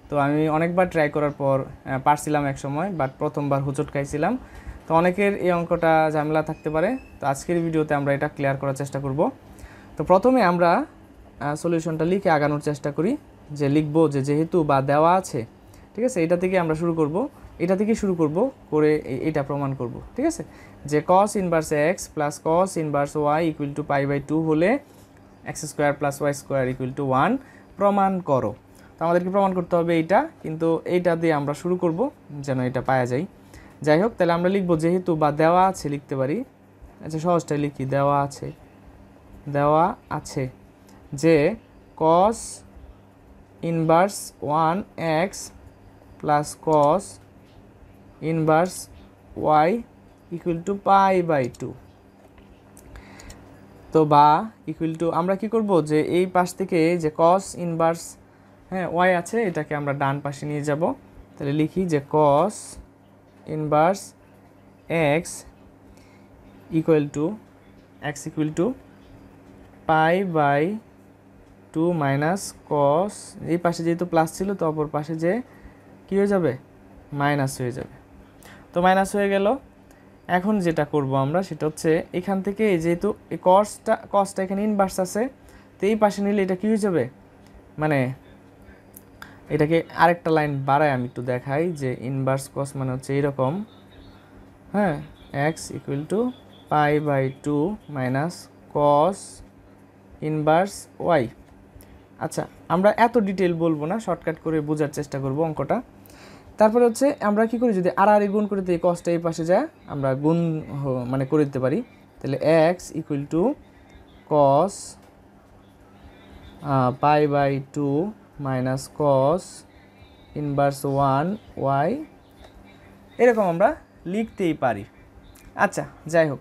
তো আমি অনেকবার ট্রাই করার পর পারছিলাম এক সময়, বাট প্রথমবার হোঁচট খাইছিলাম। তো অনেকের এই অঙ্কটা ঝামেলা থাকতে পারে, তো আজকের ভিডিওতে আমরা এটা ক্লিয়ার করার চেষ্টা করব। তো প্রথমে আমরা সলিউশনটা লিখে আগানোর চেষ্টা করি, যে লিখবো যে যেহেতু বা দেওয়া আছে, ঠিক আছে, এটা থেকে আমরা শুরু করব, এটা থেকে শুরু করব করে এটা প্রমাণ করব, ঠিক আছে, যে cos inverse x plus cos inverse y equal to π/2 হলে x square plus y square equal to 1 প্রমাণ করো। তো আমাদেরকে প্রমাণ করতে হবে এইটা, কিন্তু এইটা দিয়ে আমরা শুরু করব যেন এটা পাওয়া যায়। যাই হোক, তাহলে আমরা লিখব যেহেতু বা দেওয়া আছে লিখতে পারি। আচ্ছা, সহজটাই লিখি, দেওয়া আছে যে cos inverse 1x plus cos inverse y equal to π/2। তো বা ইকুয়াল টু আমরা কি করব, যে এই পাশ থেকে যে cos ইনভার্স y আছে এটাকে আমরা ডান পাশে নিয়ে যাব। তাহলে লিখি যে cos inverse x equal to π/2 minus cos, এই পাশে যেহেতু প্লাস ছিল তো অপর পাশে যে কী হয়ে যাবে, মাইনাস হয়ে যাবে। তো মাইনাস হয়ে গেল। এখন যেটা করব আমরা সেটা হচ্ছে এখান থেকে যেহেতু এই কসটা এখানে ইনভার্স আছে, তো এই পাশে নিলে এটা কী হয়ে যাবে, মানে এটাকে আরেকটা লাইন বাড়ায় আমি একটু দেখাই, যে ইনভার্স কস মানে হচ্ছে এইরকম, x equal to π/2 minus cos inverse y. আচ্ছা, আমরা এত ডিটেল বলবো না, শর্টকাট করে বোঝার চেষ্টা করব অঙ্কটা। তারপরে হচ্ছে আমরা কি করি, যদি আর গুণ করে দিই, কসটা এই পাশে যায় আমরা গুণ মানে করে দিতে পারি। তাহলে x equal to cos π/2 minus cos inverse 1 y, এরকম আমরা লিখতেই পারি। আচ্ছা, যাই হোক,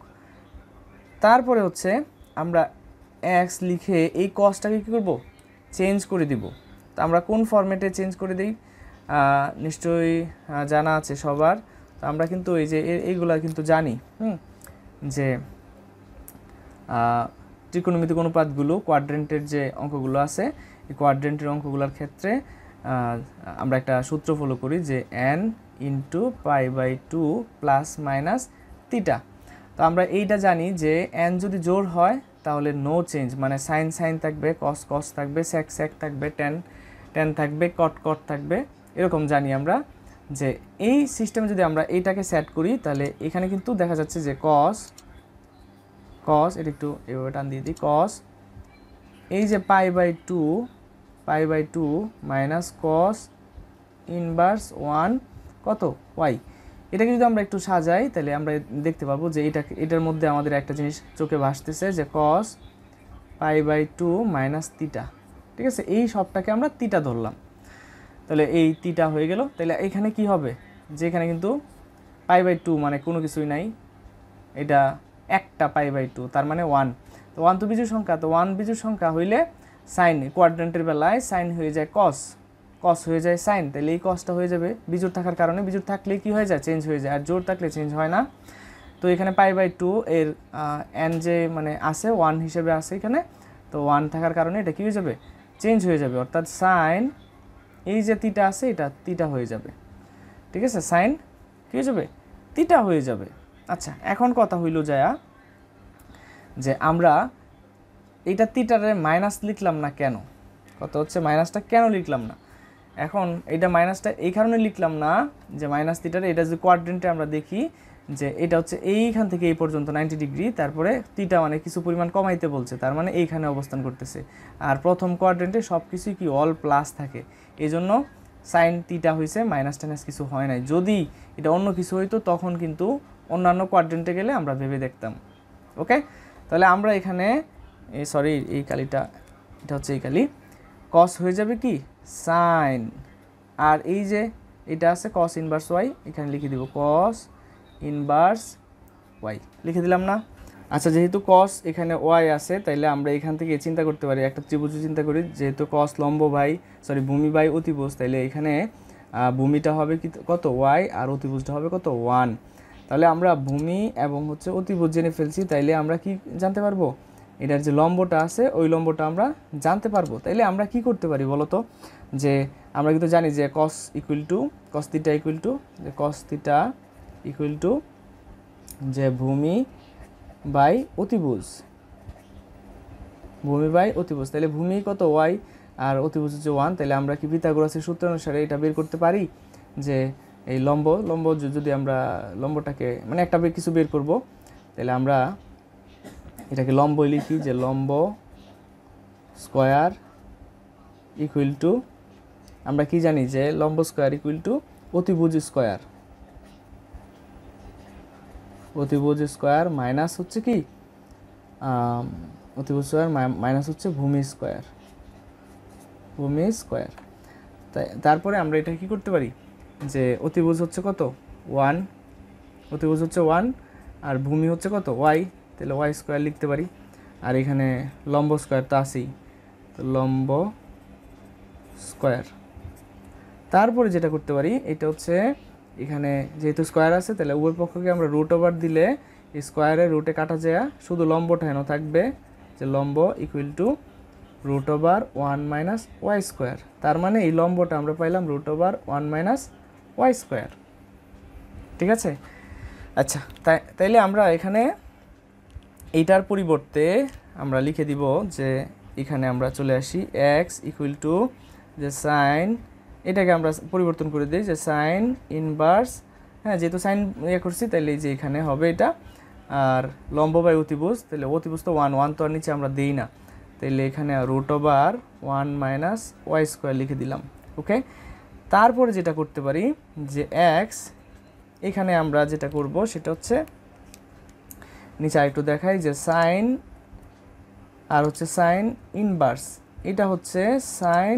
তারপরে হচ্ছে আমরা এক্স লিখে এই কসটাকে কী করব, চেঞ্জ করে দিব। তো আমরা কোন ফরম্যাটে চেঞ্জ করে দিই নিশ্চয়ই জানা আছে সবার। তো আমরা কিন্তু এই যে এইগুলা কিন্তু জানি যে ত্রিকোণমিতিক অনুপাতগুলো, কোয়াড্রেন্টের যে অঙ্কগুলো আছে, এই কোয়াড্রেন্টের অঙ্কগুলোর ক্ষেত্রে আমরা একটা সূত্র ফলো করি, যে n into π/2 plus minus theta. তো আমরা এইটা জানি যে n যদি জোড় হয় তাহলে নো চেঞ্জ, মানে সাইন সাইন থাকবে, কস কস থাকবে, সেক সেক থাকবে, টেন টেন থাকবে, কট কট থাকবে, এরকম জানি আমরা। যে এই সিস্টেমে যদি আমরা এইটাকে সেট করি তাহলে এখানে কিন্তু দেখা যাচ্ছে যে কস এটা একটু এভাবে টান দিয়ে দিই, কস এই যে π/2 মাইনাস কস ইনভার্স 1 কত ওয়াই, এটাকে যদি আমরা একটু সাজাই তাহলে আমরা দেখতে পাবো যে এটার মধ্যে আমাদের একটা জিনিস চোখে ভাসতেছে, যে cos π/2 মাইনাস থিটা, ঠিক আছে, এই সবটাকে আমরা থিটা ধরলাম। তাহলে এই থিটা হয়ে গেল। তাহলে এখানে কি হবে, যে এখানে কিন্তু π/2 মানে কোনো কিছুই নাই, এটা একটা π/2, তার মানে 1। তো 1 তো বিজোড় সংখ্যা, তো 1 বিজোড় সংখ্যা হইলে সাইন, কোয়াড্রেন্টের বেলায় সাইন হয়ে যায় কস, কস হয়ে যায় সাইন, তাহলে এই কসটা হয়ে যাবে বিজোড় থাকার কারণে। বিজোড় থাকলে কি হয়ে যায়, চেঞ্জ হয়ে যায়, আর জোড় থাকলে চেঞ্জ হয় না। তো এখানে π/2 এর n যে মানে আছে 1 হিসেবে আছে এখানে, তো 1 থাকার কারণে এটা কি হয়ে যাবে, চেঞ্জ হয়ে যাবে, অর্থাৎ সাইন এই যে থিটা আছে এটা থিটা হয়ে যাবে, ঠিক আছে, সাইন কি হয়ে যাবে, থিটা হয়ে যাবে। আচ্ছা, এখন কথা হইল যায়া যে আমরা এইটা থিটারে মাইনাস লিখলাম না কেন, কথা হচ্ছে মাইনাসটা কেন লিখলাম না। এখন এইটা মাইনাসটা এই কারণে লিখলাম না যে মাইনাস থিটারে, এটা যদি কোয়াড্রেন্টে আমরা দেখি যে এটা হচ্ছে এইখান থেকে এই পর্যন্ত 90 ডিগ্রি, তারপরে থিটা মানে কিছু পরিমাণ কমাইতে বলছে, তার মানে এইখানে অবস্থান করতেছে। আর প্রথম কোয়াড্রেন্টে সব কিছুই কি অল প্লাস থাকে, এই জন্য সাইন থিটা হয়েছে, মাইনাস টাইনাস কিছু হয় নাই। যদি এটা অন্য কিছু হইতো তখন কিন্তু অন্যান্য কোয়াড্রেন্টে গেলে আমরা ভেবে দেখতাম। ওকে, তাহলে আমরা এখানে এই কালিটা, এটা হচ্ছে এই কালি, কস হয়ে যাবে কি সাইন, আর এই যে এটা আছে কস ইনভার্স ওয়াই, এখানে লিখে দিব কস ইনভার্স ওয়াই, লিখে দিলাম না। আচ্ছা, যেহেতু কস এখানে ওয়াই আছে তাইলে আমরা এখান থেকে চিন্তা করতে পারি, একটা ত্রিভুজ চিন্তা করি, যেহেতু কস লম্ব ভূমি বাই অতিভুজ, তাইলে এখানে ভূমিটা হবে কি কত ওয়াই, আর অতিভুজটা হবে কত 1। তাহলে আমরা ভূমি এবং হচ্ছে অতিভুজ জেনে ফেলছি, তাইলে আমরা কি জানতে পারবো, এটার যে লম্বটা আছে ওই লম্বটা আমরা জানতে পারবো। তাইলে আমরা কি করতে পারি বলো তো, যে আমরা কিন্তু জানি যে cos থিটা ইকুয়াল টু যে cos থিটা ইকুয়াল টু যে ভূমি বাই অতিভুজ, তাহলে ভূমি কত y আর অতিভুজ হচ্ছে 1, তাহলে আমরা কি পিথাগোরাসের সূত্র অনুসারে এটা বের করতে পারি যে এই লম্ব যদি আমরা লম্বটাকে মানে একটা কিছু বের করব, তাহলে আমরা এটাকে লম্ব লিখি যে লম্ব স্কয়ার ইকুয়াল টু, আমরা কি জানি যে লম্ব স্কয়ার ইকুয়াল টু অতিভুজ স্কয়ার মাইনাস হচ্ছে কি অতিভুজ স্কয়ার মাইনাস হচ্ছে ভূমি স্কয়ার। তারপরে আমরা এটা কি করতে পারি যে অতিভুজ হচ্ছে কত 1, আর ভূমি হচ্ছে কত y, তাহলে y স্কয়ার লিখতে পারি। আর এখানে লম্ব স্কয়ার তো আছেই, তো লম্ব স্কয়ার। তারপরে যেটা করতে পারি এটা হচ্ছে এখানে যেহেতু স্কয়ার আছে তাহলে উভয় পক্ষকে আমরা রুট ওভার দিলে স্কয়ারের রুটে কাটা যায়, শুধু লম্বটা হেন থাকবে যে লম্ব equal to root over 1 minus Y square. তার মানে এই লম্বটা আমরা পাইলাম root over 1 minus Y square. ঠিক আছে, আচ্ছা তাইলে আমরা এখানে এইটার পরিবর্তে আমরা লিখে দিব যে এখানে আমরা চলে আসি x ইকুয়াল টু যে সাইন, এটাকে আমরা পরিবর্তন করে দিই যে সাইন ইনভার্স, হ্যাঁ যেহেতু সাইন করছি তাহলে এই যে এখানে হবে এটা, আর লম্ব বাই অতিভুজ, তাহলে অতিভুজ তো 1 তো আর নিচে আমরা দিই না, তাহলে এখানে root over 1 minus Y square লিখে দিলাম। ওকে, তারপরে যেটা করতে পারি যে এক্স, এখানে আমরা যেটা করব সেটা হচ্ছে নিচে আরেকটু দেখাই যে সাইন আর হচ্ছে সাইন ইনভার্স, এটা হচ্ছে সাইন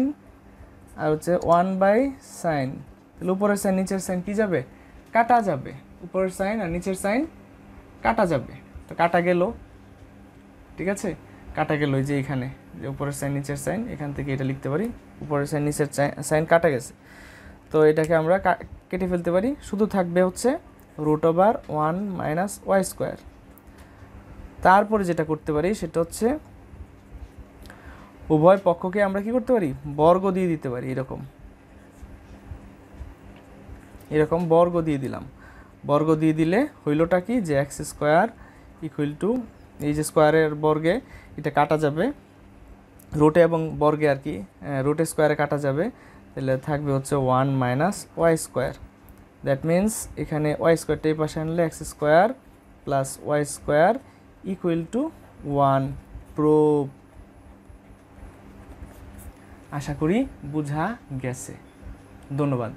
আর হচ্ছে 1 বাই সাইন, তাহলে উপরের সাইন নিচের সাইন কি যাবে কাটা যাবে, উপরের সাইন আর নিচের সাইন কাটা যাবে, তো কাটা গেল। ঠিক আছে, কাটা গেল যে এখানে যে উপরের সাইন নিচের সাইন, এখান থেকে এটা লিখতে পারি উপরের সাইন নিচের সাইন কাটা গেছে, তো এটাকে আমরা কেটে ফেলতে পারি, শুধু থাকবে হচ্ছে root over 1 minus Y square. তারপরে যেটা করতে পারি সেটা হচ্ছে উভয় পক্ষকে আমরা কি করতে পারি বর্গ দিয়ে দিতে পারি, এরকম বর্গ দিয়ে দিলাম। বর্গ দিয়ে দিলে হইলটা কি যে এক্স স্কোয়ার ইকুয়াল টু এই যে স্কোয়ারের বর্গে এটা কাটা যাবে, রুটে এবং বর্গে আর কি রুটে স্কোয়ারে কাটা যাবে, তাহলে থাকবে হচ্ছে 1 minus Y square. That means এখানে ওয়াই স্কোয়ারটা এই পাশে আনলে x square plus y square equal to 1 proof. আশা করি বোঝা গেছে, ধন্যবাদ।